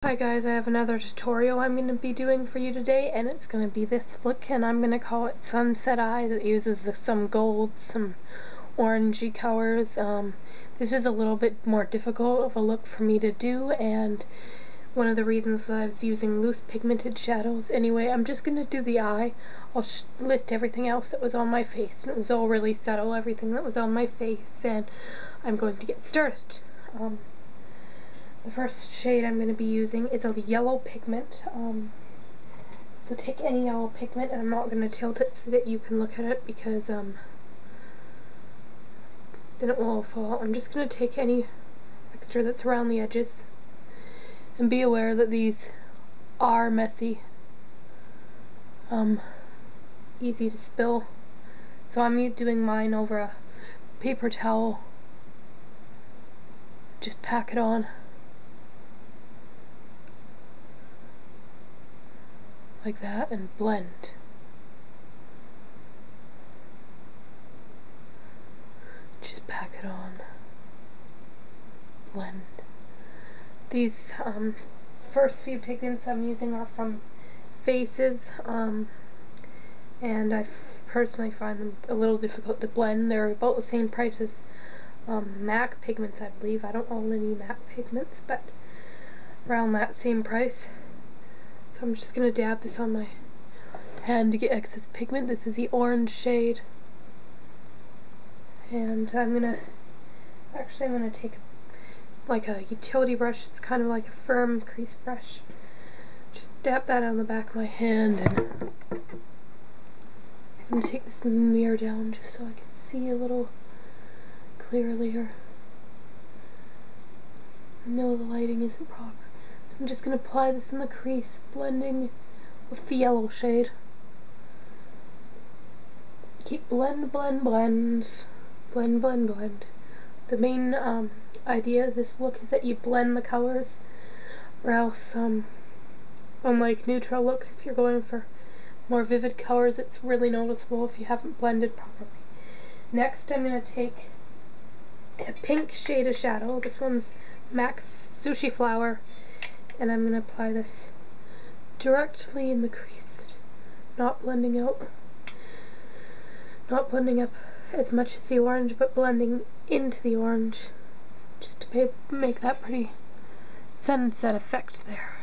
Hi guys, I have another tutorial I'm going to be doing for you today, and it's going to be this look, and I'm going to call it Sunset Eyes. It uses some gold, some orangey colors. This is a little bit more difficult of a look for me to do, and one of the reasons I was using loose pigmented shadows. Anyway, I'm just going to do the eye. I'll list everything else that was on my face, and it was all really subtle, everything that was on my face, and I'm going to get started. The first shade I'm going to be using is a yellow pigment. So take any yellow pigment, and I'm not going to tilt it so that you can look at it, because then it will all fall out. I'm just going to take any extra that's around the edges, and be aware that these are messy, easy to spill. So I'm doing mine over a paper towel. Just pack it on. Like that, and blend. Just pack it on. Blend. These first few pigments I'm using are from Faces, and I personally find them a little difficult to blend. They're about the same price as MAC pigments, I believe. I don't own any MAC pigments, but around that same price. So I'm just going to dab this on my hand to get excess pigment. This is the orange shade. And I'm going to take like a utility brush. It's kind of like a firm crease brush. Just dab that on the back of my hand, and I'm going to take this mirror down just so I can see a little clearly, or no, the lighting isn't proper. I'm just going to apply this in the crease, blending with the yellow shade. Keep blend, blend, blend. Blend, blend, blend. The main idea of this look is that you blend the colors, or else, unlike neutral looks, if you're going for more vivid colors, it's really noticeable if you haven't blended properly. Next, I'm going to take a pink shade of shadow. This one's MAC's Sushi Flower. And I'm going to apply this directly in the crease, not blending out, not blending up as much as the orange, but blending into the orange, just to make that pretty sunset effect there.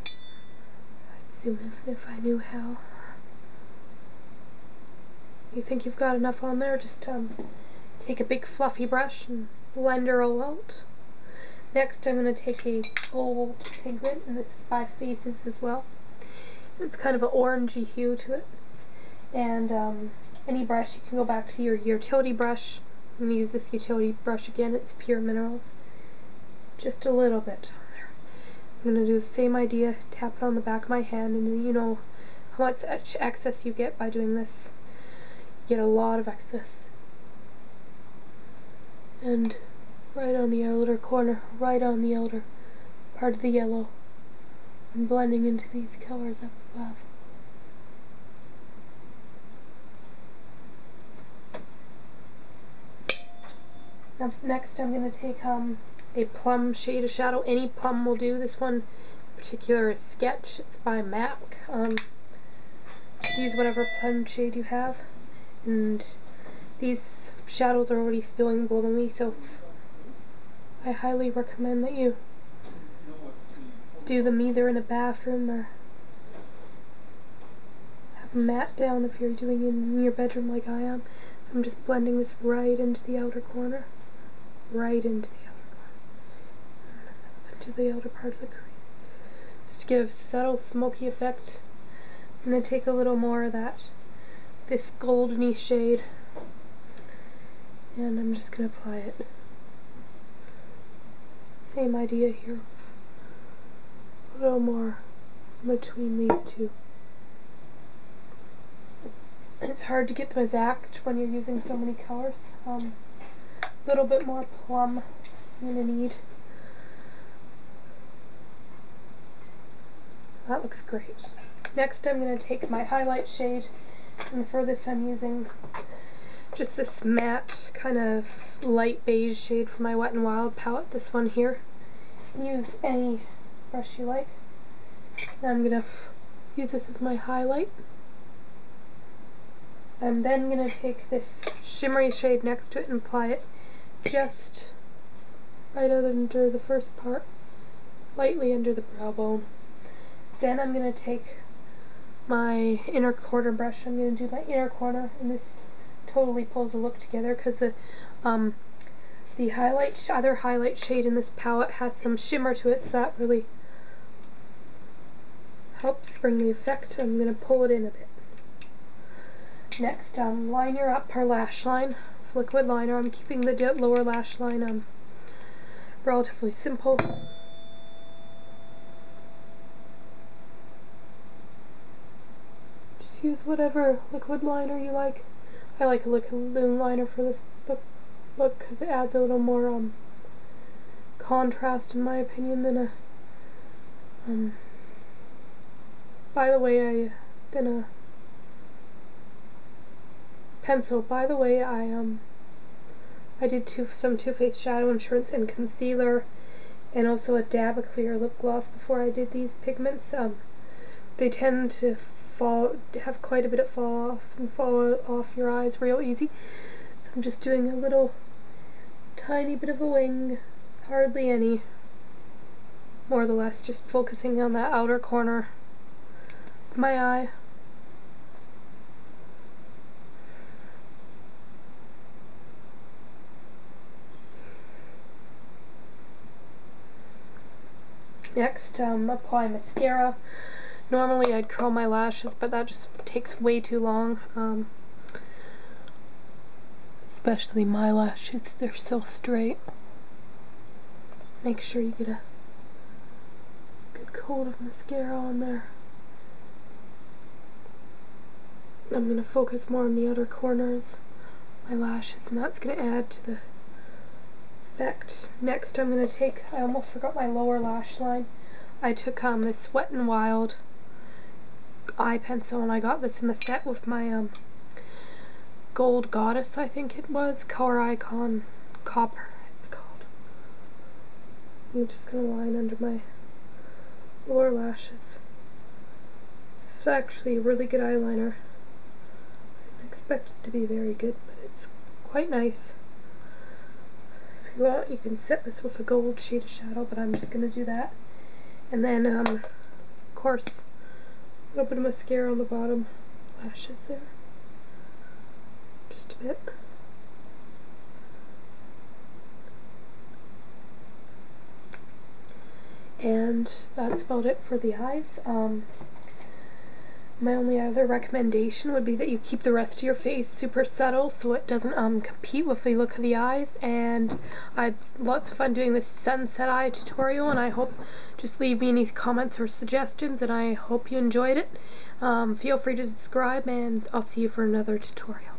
I'd zoom in if I knew how. You think you've got enough on there, just take a big fluffy brush and blend her all out. Next, I'm going to take a gold pigment, and this is by Faces as well. It's kind of an orangey hue to it. And any brush, you can go back to your utility brush. I'm going to use this utility brush again. It's Pure Minerals. Just a little bit on there. I'm going to do the same idea, tap it on the back of my hand, and then you know how much excess you get by doing this. You get a lot of excess. And right on the outer corner, right on the outer part of the yellow. I'm blending into these colors up above. Now, next I'm going to take a plum shade of shadow. Any plum will do. This one in particular is Sketch. It's by MAC. Just use whatever plum shade you have. And these shadows are already spilling below me, so I highly recommend that you do them either in a bathroom or have a mat down if you're doing it in your bedroom like I am. I'm just blending this right into the outer corner. Right into the outer corner. Into the outer part of the crease. Just to give a subtle smoky effect. I'm going to take a little more of this goldeny shade, and I'm just going to apply it. Same idea here. A little more between these two. It's hard to get them exact when you're using so many colors. A little bit more plum I'm going to need. That looks great. Next, I'm going to take my highlight shade, and for this I'm using just this matte kind of light beige shade from my Wet n Wild palette. This one here. Use any brush you like. And I'm going to use this as my highlight. I'm then going to take this shimmery shade next to it and apply it just right under the first part, lightly under the brow bone. Then I'm going to take my inner corner brush. I'm going to do my inner corner, and this totally pulls the look together because the other highlight shade in this palette has some shimmer to it, so that really helps bring the effect. I'm going to pull it in a bit. Next, liner up our lash line with liquid liner. I'm keeping the lower lash line relatively simple. Just use whatever liquid liner you like. I like a liquid liner for this look because it adds a little more contrast, in my opinion, than a pencil. By the way, I did some Too Faced Shadow Insurance and concealer, and also a dab of clear lip gloss before I did these pigments. They tend to have quite a bit of fall off your eyes real easy. So I'm just doing a little tiny bit of a wing, hardly any, more or less, just focusing on that outer corner of my eye. Next, apply mascara. Normally I'd curl my lashes, but that just takes way too long. Especially my lashes, they're so straight. Make sure you get a good coat of mascara on there. I'm going to focus more on the outer corners of my lashes, and that's going to add to the effect. Next I'm going to take, I almost forgot my lower lash line. I took this Wet n Wild eye pencil, and I got this in the set with my Gold Goddess, I think it was, Color Icon Copper it's called. I'm just going to line under my lower lashes. This is actually a really good eyeliner. I didn't expect it to be very good, but it's quite nice. If you want, you can set this with a gold shade of shadow, but I'm just going to do that. And then, of course, a little bit of mascara on the bottom lashes there. Just a bit. And that's about it for the eyes. My only other recommendation would be that you keep the rest of your face super subtle so it doesn't compete with the look of the eyes. And I had lots of fun doing this sunset eye tutorial, and I hope, just leave me any comments or suggestions, and I hope you enjoyed it. Feel free to subscribe, and I'll see you for another tutorial.